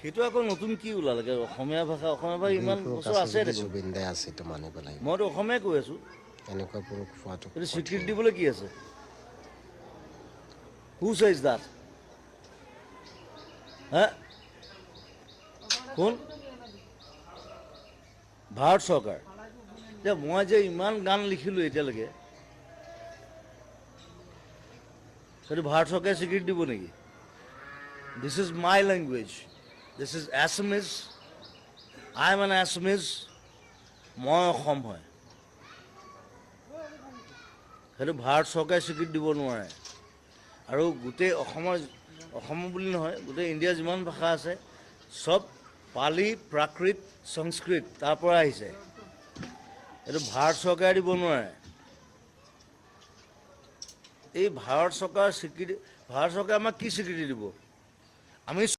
সেইটো আকৌ নতুন কি ওলালে অসমীয়া ভাষা ইমান বছৰ আছে দেখোন জুবিন দাই আছে এইটো মানিব লাগিব মইতো অসমীয়াই কৈ আছোঁ এনেকুৱা পুৰুষ পোৱাটো এইটো স্বীকৃতি দিবলৈ কি আছে হু চেজ দাট হা কোন ভাৰত চৰকাৰ এতিয়া মই যে ইমান গান লিখিলোঁ এতিয়ালৈকে সেইটো ভাৰত চৰকাৰে স্বীকৃতি দিব নেকি this is my language this is Assamese I am N Assamese মই অসম হয় সেইটো ভাৰত চৰকাৰে স্বীকৃতি দিব নোৱাৰে আৰু গোটেই অসমৰ বুলি নহয় গোটেই ইণ্ডিয়াৰ যিমান ভাষা আছে চব পালি প্ৰাকৃত সংস্কৃত তাৰ পৰা আহিছে এইটো ভাৰত চৰকাৰে দিব নোৱাৰে এই ভাৰত চৰকাৰে আমাক কি স্বীকৃতি দিব আমি